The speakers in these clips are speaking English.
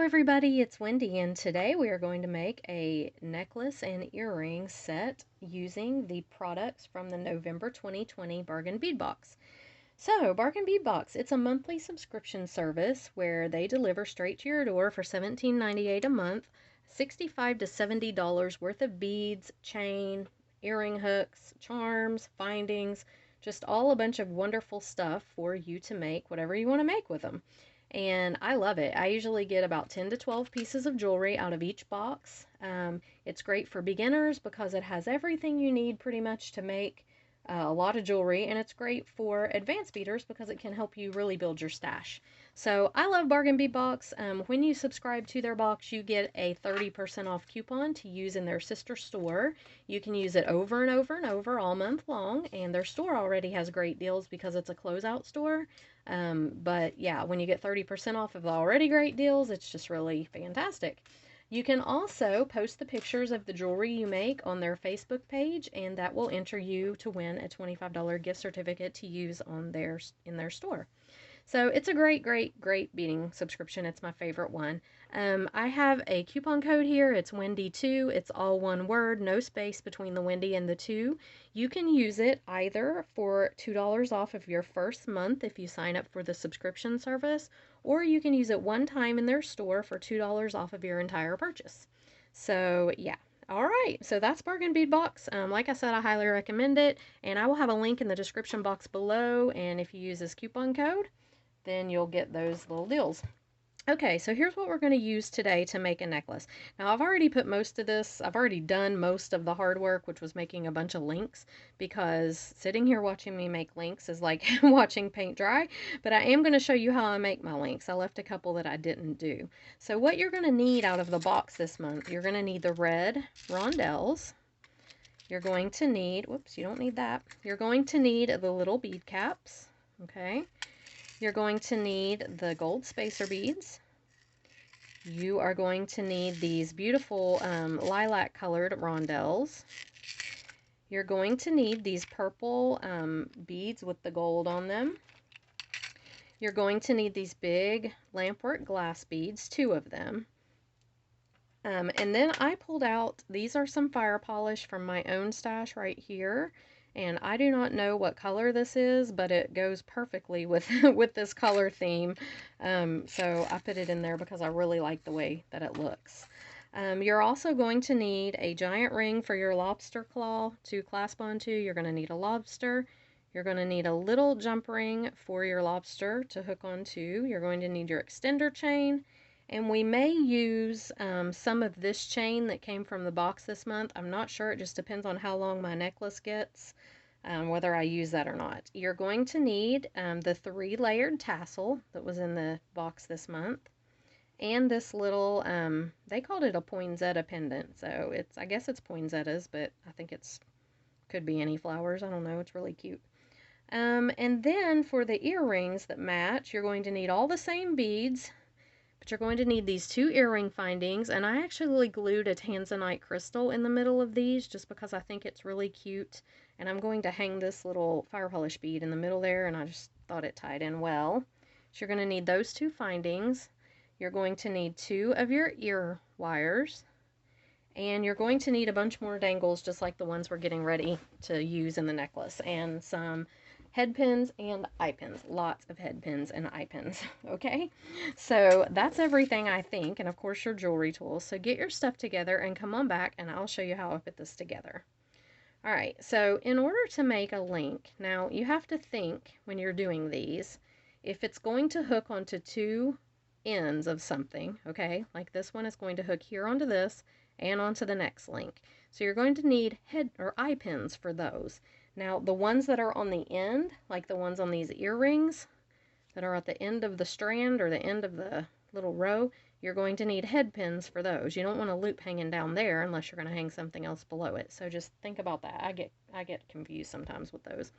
everybody, it's Wendy, and today we are going to make a necklace and earring set using the products from the November 2020 Bargain Bead Box. So, Bargain Bead Box, it's a monthly subscription service where they deliver straight to your door for $17.98 a month, $65 to $70 worth of beads, chain, earring hooks, charms, findings, just all a bunch of wonderful stuff for you to make whatever you want to make with them. And I love it. I usually get about 10 to 12 pieces of jewelry out of each box. It's great for beginners because it has everything you need pretty much to make a lot of jewelry, and it's great for advanced beaders because it can help you really build your stash. So I love Bargain Bead Box. When you subscribe to their box, you get a 30% off coupon to use in their sister store. You can use it over and over and over all month long, and their store already has great deals because it's a closeout store. But yeah, when you get 30% off of the already great deals, it's just really fantastic. You can also post the pictures of the jewelry you make on their Facebook page, and that will enter you to win a $25 gift certificate to use in their store. So it's a great beading subscription. It's my favorite one. I have a coupon code here. It's Wendy2. It's all one word, no space between the Wendy and the 2. You can use it either for $2 off of your first month if you sign up for the subscription service, or you can use it one time in their store for $2 off of your entire purchase. So yeah. All right, so that's Bargain Bead Box. Like I said, I highly recommend it, and I will have a link in the description box below, and if you use this coupon code, then you'll get those little deals. Okay, so here's what we're going to use today to make a necklace. Now, I've already done most of the hard work, which was making a bunch of links, because sitting here watching me make links is like watching paint dry, but I am going to show you how I make my links. I left a couple that I didn't do. So what you're going to need out of the box this month, you're going to need the red rondelles. You're going to need, whoops, you don't need that. You're going to need the little bead caps, okay? You're going to need the gold spacer beads. You are going to need these beautiful lilac colored rondelles. You're going to need these purple beads with the gold on them. You're going to need these big lampwork glass beads, 2 of them. And then I pulled out, these are some fire polish from my own stash right here. And I do not know what color this is, but it goes perfectly with with this color theme. So I put it in there because I really like the way that it looks. You're also going to need a giant ring for your lobster claw to clasp onto. You're going to need a lobster. You're going to need a little jump ring for your lobster to hook onto. You're going to need your extender chain. And we may use some of this chain that came from the box this month. I'm not sure. It just depends on how long my necklace gets, whether I use that or not. You're going to need the 3-layered tassel that was in the box this month. And this little, they called it a poinsettia pendant. So I guess it's poinsettias, but I think could be any flowers. I don't know. It's really cute. And then for the earrings that match, you're going to need all the same beads. But you're going to need these 2 earring findings, and I actually glued a tanzanite crystal in the middle of these just because I think it's really cute. And I'm going to hang this little fire polish bead in the middle there, and I just thought it tied in well. So you're going to need those 2 findings. You're going to need 2 of your ear wires, and you're going to need a bunch more dangles just like the ones we're getting ready to use in the necklace, and some head pins and eye pins. Lots of head pins and eye pins, okay? So that's everything, I think, and of course your jewelry tools. So get your stuff together and come on back and I'll show you how I put this together. All right, so in order to make a link, now you have to think when you're doing these, if it's going to hook onto 2 ends of something, okay? Like this one is going to hook here onto this and onto the next link. So you're going to need head or eye pins for those. Now, the ones that are on the end, like the ones on these earrings that are at the end of the strand or the end of the little row, you're going to need head pins for those. You don't want a loop hanging down there unless you're going to hang something else below it. So just think about that. I get confused sometimes with those.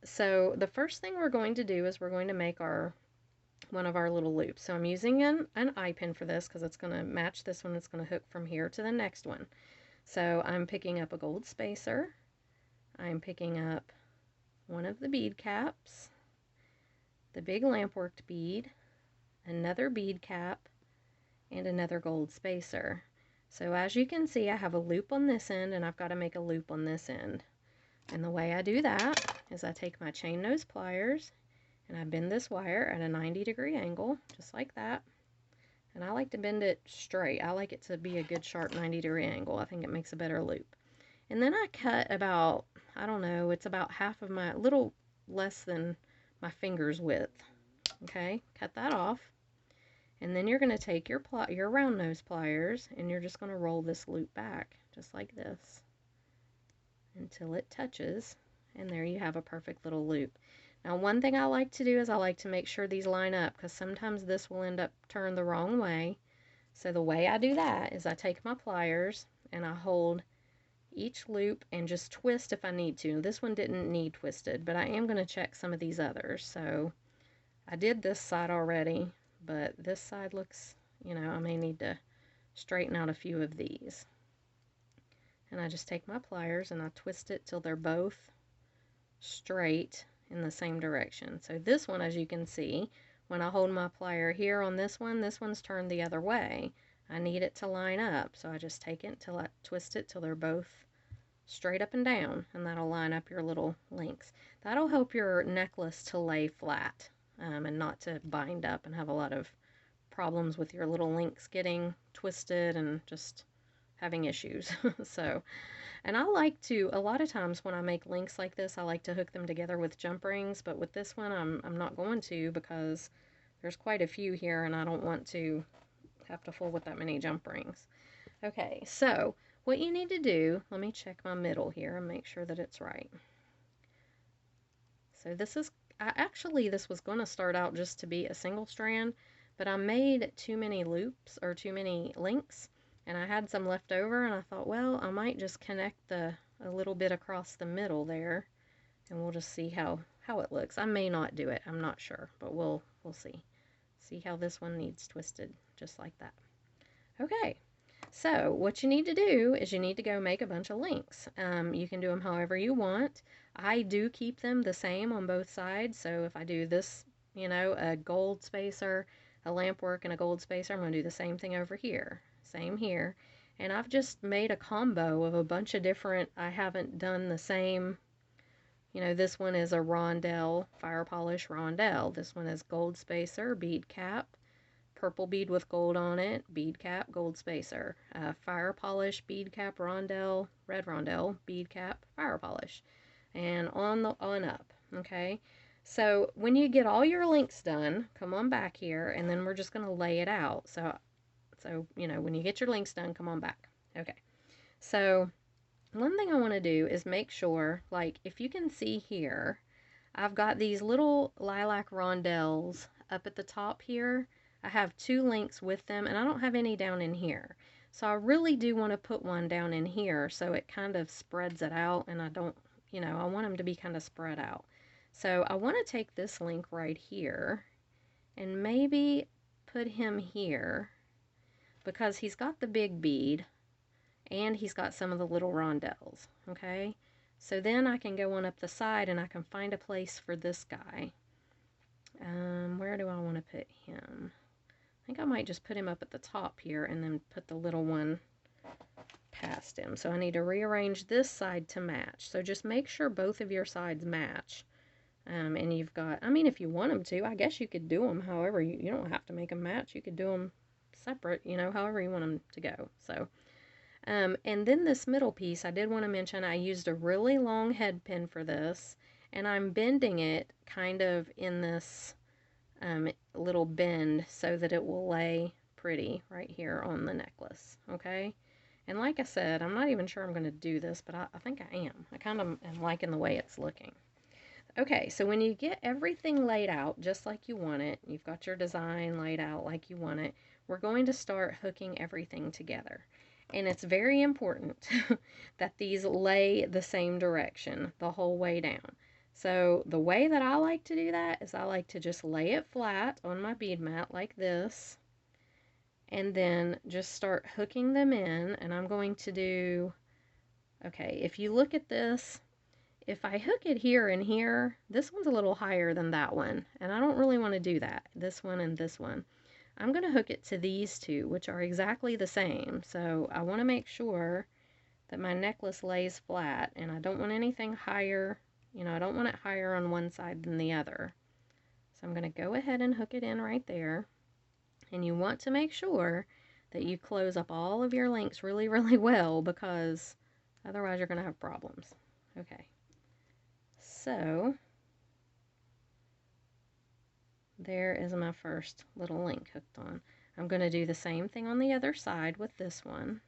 So the first thing we're going to do is we're going to make one of our little loops. So I'm using an eye pin for this because it's going to match this one. It's going to hook from here to the next one. So I'm picking up a gold spacer. I'm picking up one of the bead caps, the big lampworked bead, another bead cap, and another gold spacer. So as you can see, I have a loop on this end and I've got to make a loop on this end. And the way I do that is I take my chain nose pliers and I bend this wire at a 90-degree angle, just like that. And I like to bend it straight. I like it to be a good sharp 90-degree angle. I think it makes a better loop. And then I cut about, I don't know, it's about half of my, little less than my finger's width. Okay, cut that off. And then you're going to take your round nose pliers and you're just going to roll this loop back, just like this, until it touches. And there you have a perfect little loop. Now, one thing I like to do is I like to make sure these line up, because sometimes this will end up turned the wrong way. So the way I do that is I take my pliers and I hold each loop and just twist if I need to. This one didn't need twisted, but I am going to check some of these others. So I did this side already, but this side looks, you know, I may need to straighten out a few of these. And I just take my pliers and I twist it till they're both straight in the same direction. So this one, as you can see, when I hold my plier here on this one's turned the other way. I need it to line up, so I just take it till I twist it till they're both straight up and down, and that'll line up your little links. That'll help your necklace to lay flat and not to bind up and have a lot of problems with your little links getting twisted and just having issues. So, and I like to, a lot of times when I make links like this, I like to hook them together with jump rings, but with this one I'm not going to, because there's quite a few here and I don't want to have to fool with that many jump rings. Okay, so what you need to do, let me check my middle here and make sure that it's right. So this is, this was going to start out just to be a single strand, but I made too many loops or too many links, and I had some left over, and I thought, well, I might just connect a little bit across the middle there, and we'll just see how it looks. I may not do it, I'm not sure, but we'll see. See how this one needs twisted, just like that. Okay, so what you need to do is you need to go make a bunch of links. You can do them however you want. I do keep them the same on both sides, so if I do this, you know, a gold spacer, a lamp work, and a gold spacer, I'm going to do the same thing over here. Same here. And I've just made a combo of a bunch of different, I haven't done the same, you know, this one is a rondelle, fire polish rondelle. This one is gold spacer, bead cap, purple bead with gold on it, bead cap, gold spacer, fire polish, bead cap, rondelle, red rondelle, bead cap, fire polish, and on up. Okay, so when you get all your links done, come on back here, and then we're just going to lay it out. So you know, when you get your links done, come on back. Okay, so one thing I want to do is make sure, like, if you can see here, I've got these little lilac rondelles up at the top here. I have 2 links with them, and I don't have any down in here. So I really do want to put one down in here so it kind of spreads it out, and I don't, you know, I want them to be kind of spread out. So I want to take this link right here and maybe put him here, because he's got the big bead and he's got some of the little rondelles. Okay, so then I can go on up the side and I can find a place for this guy. Where do I want to put him? I think I might just put him up at the top here and then put the little one past him. So I need to rearrange this side to match. So just make sure both of your sides match. And you've got, I mean, if you want them to, I guess you could do them however, you don't have to make them match. You could do them separate, you know, however you want them to go. So, and then this middle piece, I did want to mention I used a really long head pin for this, and I'm bending it kind of in this little bend so that it will lay pretty right here on the necklace. Okay, and like I said, I'm not even sure I'm going to do this, but I think I am. I kind of am liking the way it's looking. Okay, so when you get everything laid out just like you want it, you've got your design laid out like you want it, we're going to start hooking everything together. And it's very important that these lay the same direction the whole way down. So the way that I like to do that is I like to just lay it flat on my bead mat like this, and then just start hooking them in. And I'm going to do, okay, if you look at this, if I hook it here and here, this one's a little higher than that one, and I don't really want to do that, this one and this one. I'm going to hook it to these two, which are exactly the same. So I want to make sure that my necklace lays flat, and I don't want anything higher, you know, I don't want it higher on one side than the other. So I'm going to go ahead and hook it in right there. And you want to make sure that you close up all of your links really, really well, because otherwise you're going to have problems. Okay, so there is my first little link hooked on. I'm going to do the same thing on the other side with this one.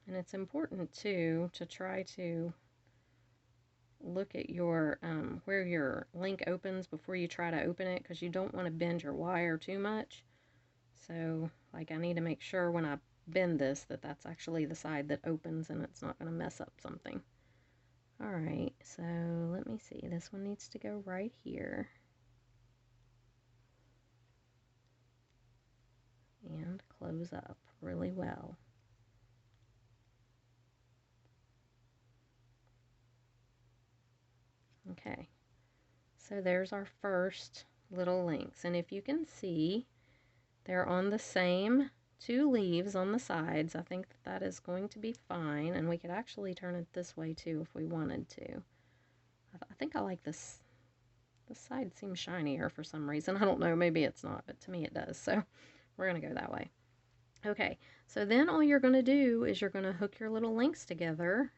And it's important too to try to look at your where your link opens before you try to open it, because you don't want to bend your wire too much. So like, I need to make sure when I bend this that that's actually the side that opens and it's not going to mess up something. Alright, so let me see, this one needs to go right here and close up really well. Okay, so there's our first little links, and if you can see, they're on the same two leaves on the sides. I think that that is going to be fine, and we could actually turn it this way too if we wanted to. I think I like this. This side seems shinier for some reason. I don't know, maybe it's not, but to me it does, so we're going to go that way. Okay, so then all you're going to do is you're going to hook your little links together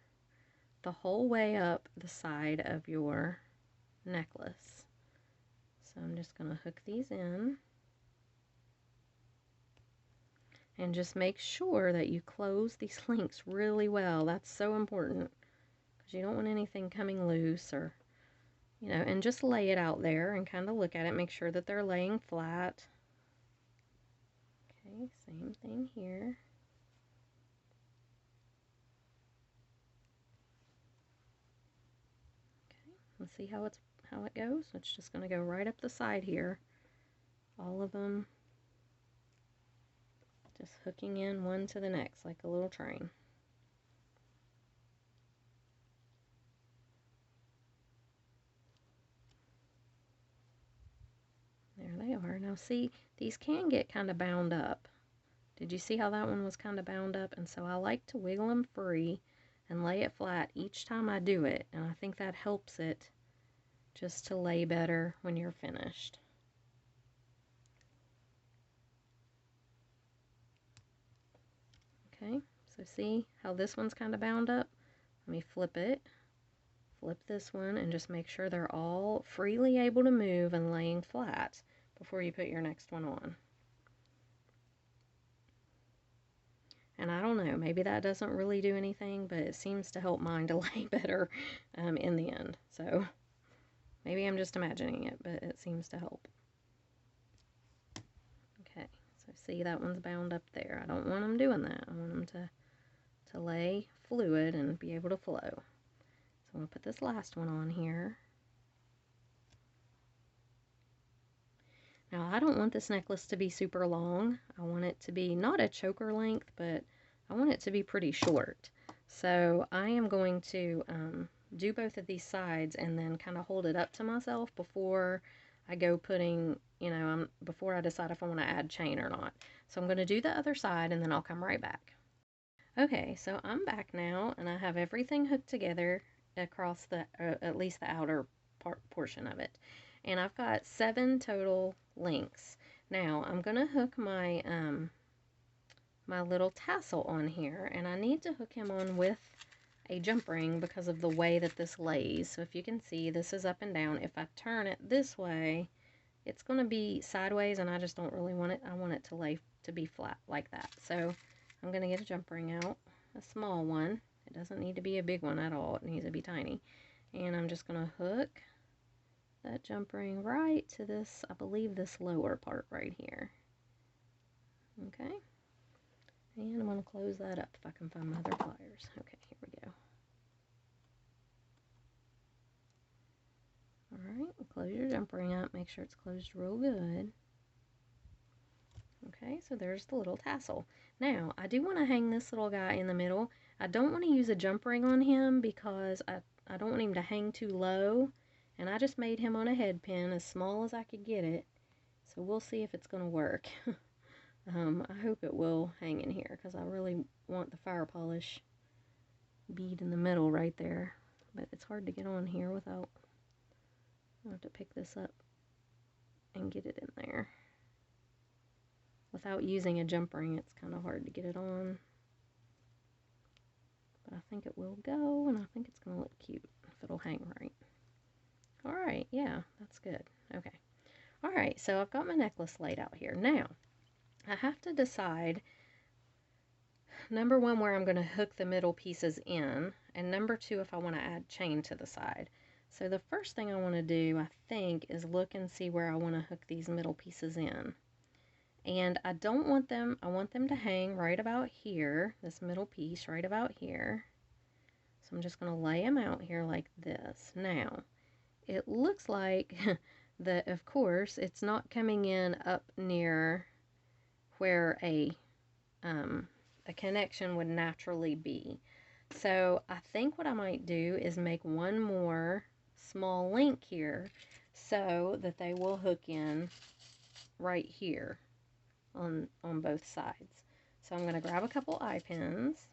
the whole way up the side of your necklace. So I'm just going to hook these in. And just make sure that you close these links really well. That's so important, because you don't want anything coming loose, or, you know, and just lay it out there and kind of look at it. Make sure that they're laying flat. Okay, same thing here. Let's see how it goes. It's just going to go right up the side here. All of them just hooking in one to the next like a little train. There they are. Now see, these can get kind of bound up. Did you see how that one was kind of bound up? And so I like to wiggle them free and lay it flat each time I do it. And I think that helps it just to lay better when you're finished. Okay, so see how this one's kind of bound up? Let me flip it. Flip this one and just make sure they're all freely able to move and laying flat before you put your next one on. And I don't know, maybe that doesn't really do anything, but it seems to help mine to lay better in the end. So maybe I'm just imagining it, but it seems to help. Okay, so see, that one's bound up there. I don't want them doing that. I want them to lay fluid and be able to flow. So I'm going to put this last one on here. Now, I don't want this necklace to be super long. I want it to be not a choker length, but I want it to be pretty short. So I am going to do both of these sides and then kind of hold it up to myself before I go putting, you know, before I decide if I want to add chain or not. So I'm going to do the other side and then I'll come right back. Okay, so I'm back now and I have everything hooked together across the, at least the outer portion of it. And I've got 7 total links. Now I'm gonna hook my my little tassel on here, and I need to hook him on with a jump ring because of the way that this lays. So if you can see, this is up and down. If I turn it this way, it's gonna be sideways, and I just don't really want it. I want it to lay to be flat like that. So I'm gonna get a jump ring out, a small one. It doesn't need to be a big one at all. It needs to be tiny. And I'm just gonna hook that jump ring right to this, I believe this lower part right here. Okay, and I'm going to close that up if I can find my other pliers. Okay, here we go. Alright, close your jump ring up, make sure it's closed real good. Okay, so there's the little tassel. Now, I do want to hang this little guy in the middle. I don't want to use a jump ring on him because I don't want him to hang too low. And I just made him on a head pin as small as I could get it So we'll see if it's going to work. I hope it will hang in here because I really want the fire polish bead in the middle right there. But it's hard to get on here without, I'll have to pick this up and get it in there. Without using a jump ring, it's kind of hard to get it on. But I think it will go, and I think it's going to look cute if it'll hang right. Alright, yeah, that's good. Okay. Alright, so I've got my necklace laid out here. Now, I have to decide, number one, where I'm going to hook the middle pieces in, and number two, if I want to add chain to the side. So the first thing I want to do, I think, is look and see where I want to hook these middle pieces in. And I don't want them, I want them to hang right about here, this middle piece right about here. So I'm just going to lay them out here like this. Now, it looks like that, of course, it's not coming in up near where a connection would naturally be. So I think what I might do is make one more small link here so that they will hook in right here on both sides. So I'm going to grab a couple eye pins.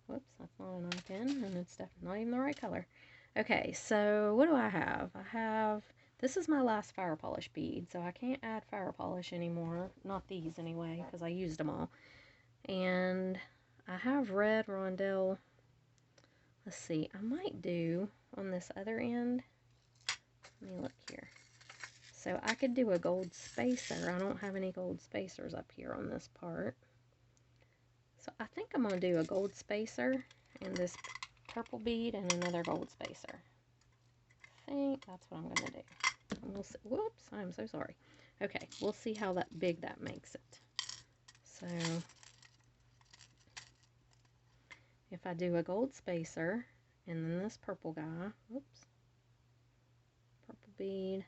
Whoops, that's not an eye pin, and it's definitely not even the right color. Okay, so what do I have? This is my last fire polish bead, so I can't add fire polish anymore. Not these anyway, because I used them all. And I have red rondelle. Let's see, I might do on this other end. Let me look here. So I could do a gold spacer. I don't have any gold spacers up here on this part. So I think I'm going to do a gold spacer and this purple bead and another gold spacer. I think that's what I'm going to do. And we'll see. Whoops, I'm so sorry. Okay, we'll see how big that makes it. So if I do a gold spacer and then this purple guy, whoops, purple bead,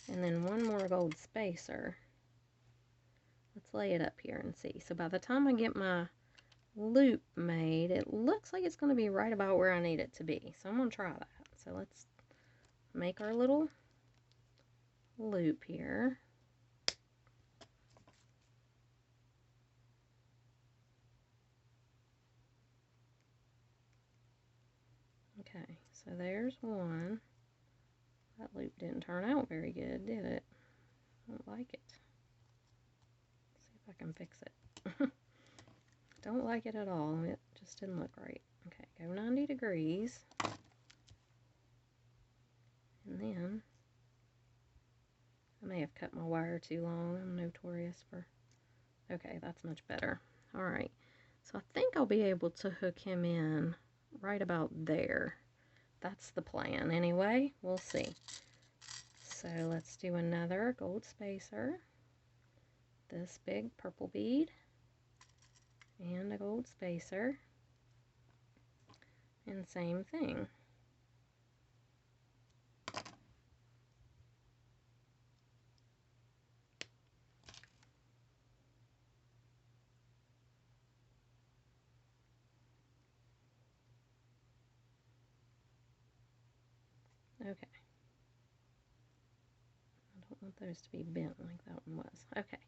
and then one more gold spacer. Let's lay it up here and see. So by the time I get my loop made, it looks like it's going to be right about where I need it to be. So I'm going to try that. So let's make our little loop here. Okay, so there's one. That loop didn't turn out very good, did it? I don't like it. Let's see if I can fix it. Don't like it at all. It just didn't look right. Okay, go 90 degrees. And then, I may have cut my wire too long. I'm notorious for... Okay, that's much better. Alright, so I think I'll be able to hook him in right about there. That's the plan anyway. We'll see. So let's do another gold spacer. This big purple bead. And a gold spacer. And same thing. Okay. I don't want those to be bent like that one was. Okay.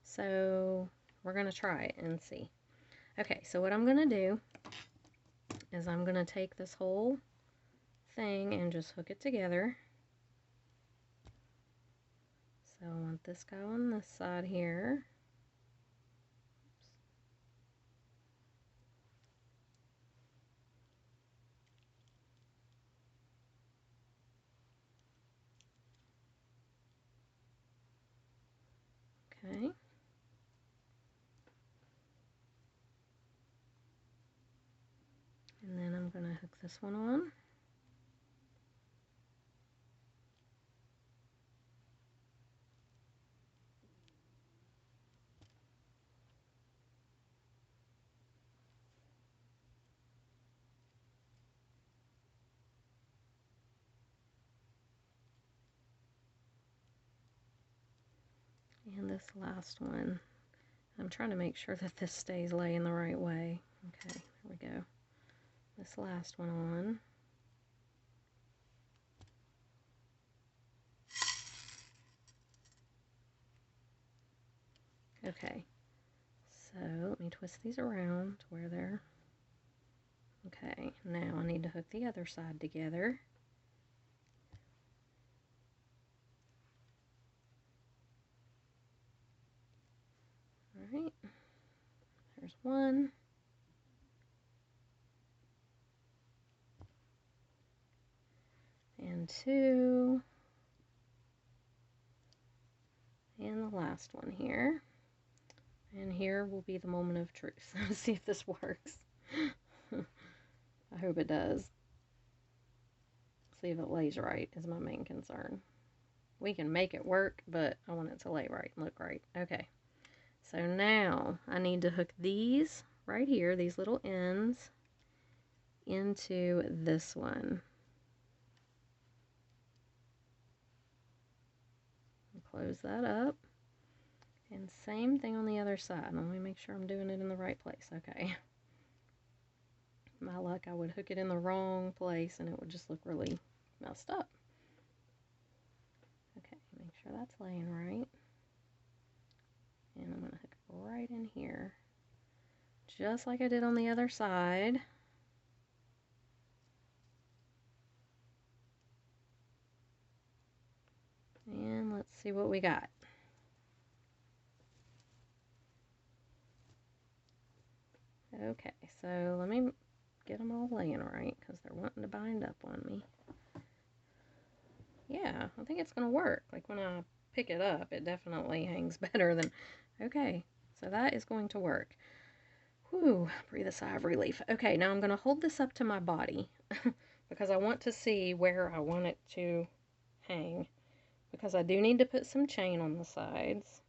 So we're going to try it and see. Okay, so what I'm going to do is I'm going to take this whole thing and just hook it together. So I want this guy on this side here. Okay. And then I'm going to hook this one on. And this last one, I'm trying to make sure that this stays laying the right way. Okay, there we go. This last one on. Okay, so let me twist these around to where they're... Okay, now I need to hook the other side together. Alright, there's one. And two. And the last one here. And here will be the moment of truth. Let's see if this works. I hope it does. See if it lays right is my main concern. We can make it work, but I want it to lay right and look right. Okay. So now I need to hook these right here, these little ends, into this one. Close that up. And same thing on the other side. Let me make sure I'm doing it in the right place. Okay. My luck, I would hook it in the wrong place and it would just look really messed up. Okay, make sure that's laying right. And I'm going to hook it right in here. Just like I did on the other side. And let's see what we got. Okay, so let me get them all laying right because they're wanting to bind up on me. Yeah, I think it's going to work. Like when I pick it up, it definitely hangs better than... Okay, so that is going to work. Whew, breathe a sigh of relief. Okay, now I'm going to hold this up to my body because I want to see where I want it to hang. Because I do need to put some chain on the sides.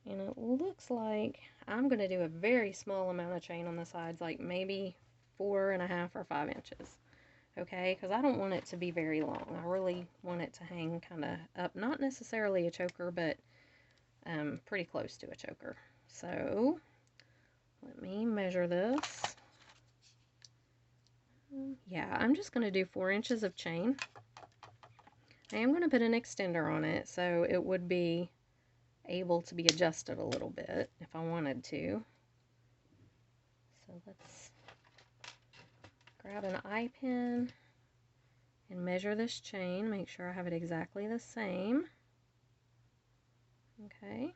And it looks like I'm going to do a very small amount of chain on the sides, like maybe 4.5 or 5 inches. Okay, because I don't want it to be very long. I really want it to hang kind of up, not necessarily a choker, but pretty close to a choker. So let me measure this. Yeah, I'm just going to do 4 inches of chain. I am going to put an extender on it, so it would be able to be adjusted a little bit if I wanted to. So let's grab an eye pin and measure this chain, make sure I have it exactly the same. Okay.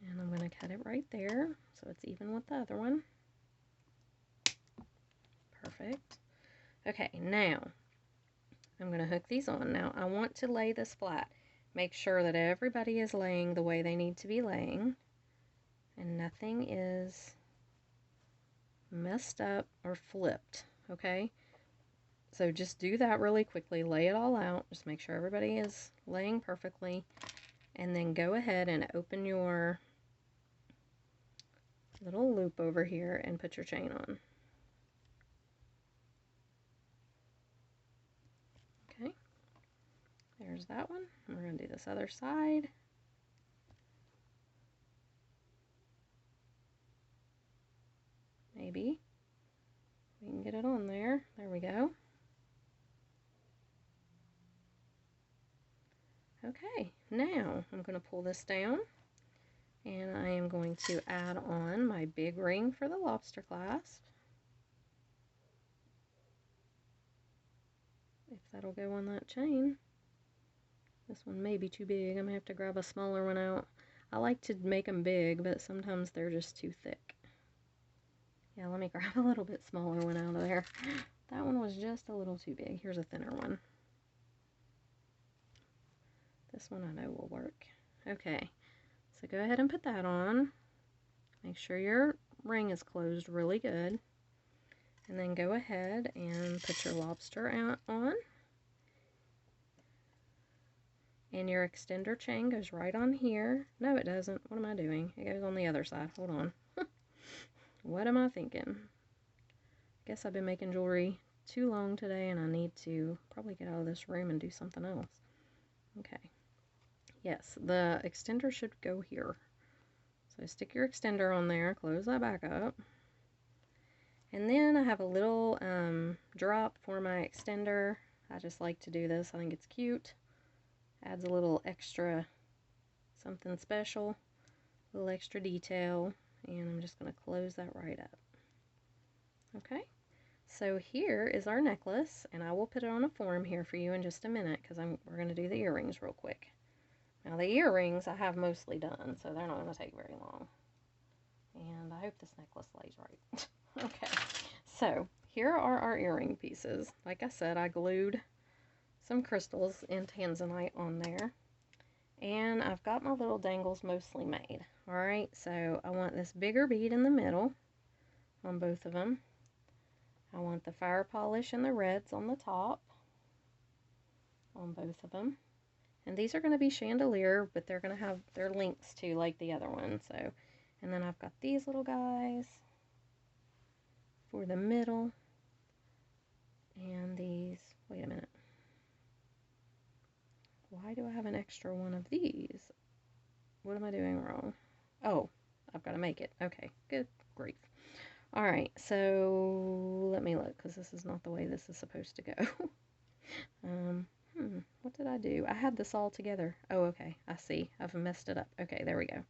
And I'm going to cut it right there so it's even with the other one. Perfect. Okay, now I'm going to hook these on. Now I want to lay this flat. Make sure that everybody is laying the way they need to be laying and nothing is messed up or flipped, okay? So just do that really quickly, lay it all out, just make sure everybody is laying perfectly, and then go ahead and open your little loop over here and put your chain on. Okay, there's that one. We're going to do this other side. Maybe we can get it on there. There we go. Okay, now I'm going to pull this down and I am going to add on my big ring for the lobster clasp. If that'll go on that chain. This one may be too big. I'm going to have to grab a smaller one out. I like to make them big, but sometimes they're just too thick. Yeah, let me grab a little bit smaller one out of there. That one was just a little too big. Here's a thinner one. This one I know will work. Okay, so go ahead and put that on. Make sure your ring is closed really good. And then go ahead and put your lobster out on. And your extender chain goes right on here. No, it doesn't. What am I doing? It goes on the other side. Hold on. What am I thinking? Guess I've been making jewelry too long today and I need to probably get out of this room and do something else. Okay. Yes, the extender should go here. So stick your extender on there, close that back up. And then I have a little drop for my extender. I just like to do this. I think it's cute. Adds a little extra something special, a little extra detail, and I'm just going to close that right up. Okay, so here is our necklace, and I will put it on a form here for you in just a minute because we're going to do the earrings real quick. Now the earrings I have mostly done, so they're not going to take very long. And I hope this necklace lays right. Okay, so here are our earring pieces. Like I said, I glued some crystals in tanzanite on there. And I've got my little dangles mostly made. Alright, so I want this bigger bead in the middle on both of them. I want the fire polish and the reds on the top on both of them. And these are going to be chandelier, but they're going to have their links too, like the other one. So, and then I've got these little guys for the middle. And these, wait a minute. Why do I have an extra one of these? What am I doing wrong? Oh, I've got to make it. Okay, good grief. Alright, so let me look, because this is not the way this is supposed to go. What did I do? I had this all together. Oh, okay, I see. I've messed it up. Okay, there we go.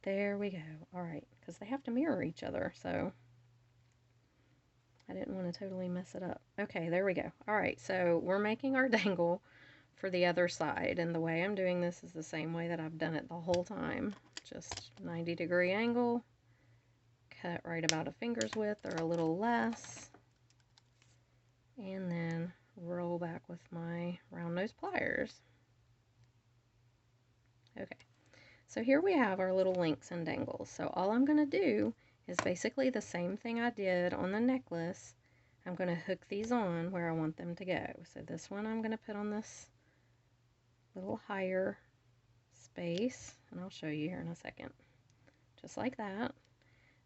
There we go. Alright, because they have to mirror each other, so I didn't want to totally mess it up. Okay, there we go. Alright, so we're making our dangle for the other side, and the way I'm doing this is the same way that I've done it the whole time. Just 90-degree angle, cut right about a finger's width or a little less, and then roll back with my round nose pliers. Okay, so here we have our little links and dangles. So all I'm going to do is basically the same thing I did on the necklace. I'm going to hook these on where I want them to go. So this one I'm going to put on this little higher space, and I'll show you here in a second. Just like that.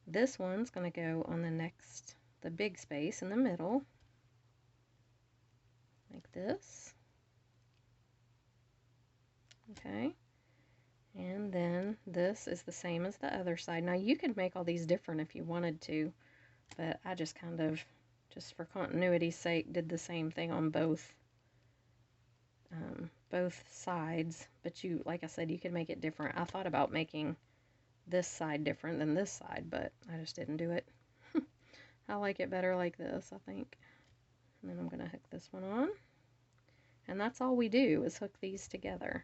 This one's going to go on the big space in the middle, like this. Okay. And then this is the same as the other side. Now you could make all these different if you wanted to, but I just kind of, just for continuity's sake, did the same thing on both sides. But you, like I said, you could make it different. I thought about making this side different than this side, but I just didn't do it. I like it better like this, I think. And then I'm going to hook this one on. And that's all we do, is hook these together.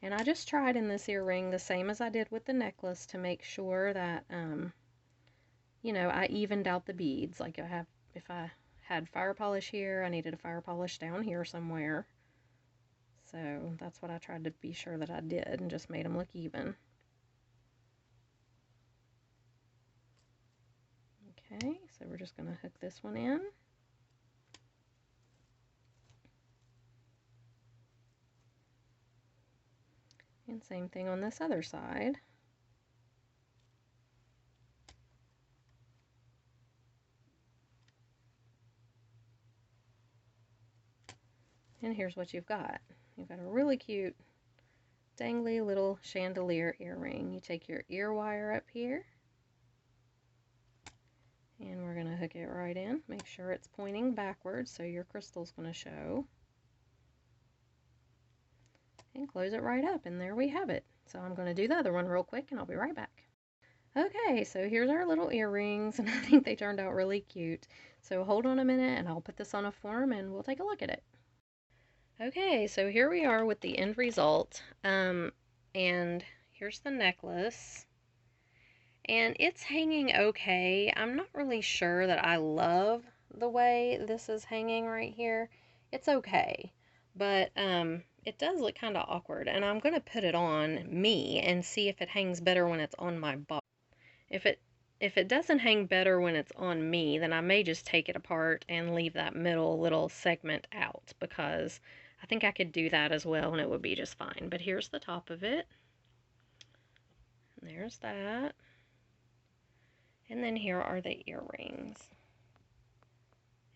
And I just tried in this earring the same as I did with the necklace to make sure that, you know, I evened out the beads. Like if I had fire polish here, I needed a fire polish down here somewhere. So that's what I tried to be sure that I did, and just made them look even. Okay, so we're just going to hook this one in. And same thing on this other side. And here's what you've got. You've got a really cute, dangly little chandelier earring. You take your ear wire up here, and we're going to hook it right in. Make sure it's pointing backwards so your crystal's going to show. And close it right up, and there we have it. So I'm going to do the other one real quick, and I'll be right back. Okay, so here's our little earrings, and I think they turned out really cute. So hold on a minute, and I'll put this on a form, and we'll take a look at it. Okay, so here we are with the end result, and here's the necklace, and it's hanging okay. I'm not really sure that I love the way this is hanging right here. It's okay, but it does look kind of awkward, and I'm going to put it on me and see if it hangs better when it's on my body. If it doesn't hang better when it's on me, then I may just take it apart and leave that middle little segment out, because I think I could do that as well and it would be just fine. But here's the top of it. And there's that. And then here are the earrings.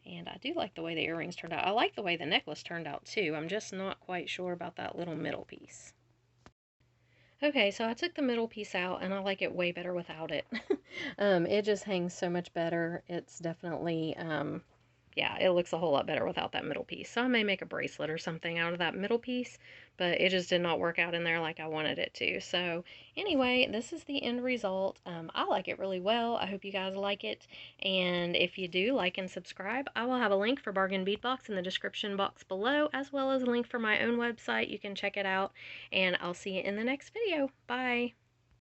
And I do like the way the earrings turned out. I like the way the necklace turned out too. I'm just not quite sure about that little middle piece. Okay, so I took the middle piece out, and I like it way better without it. It just hangs so much better. It's definitely yeah, it looks a whole lot better without that middle piece. So I may make a bracelet or something out of that middle piece, but it just did not work out in there like I wanted it to. So anyway, this is the end result. I like it really well. I hope you guys like it. And if you do, like and subscribe. I will have a link for Bargain Bead Box in the description box below, as well as a link for my own website. You can check it out. And I'll see you in the next video. Bye.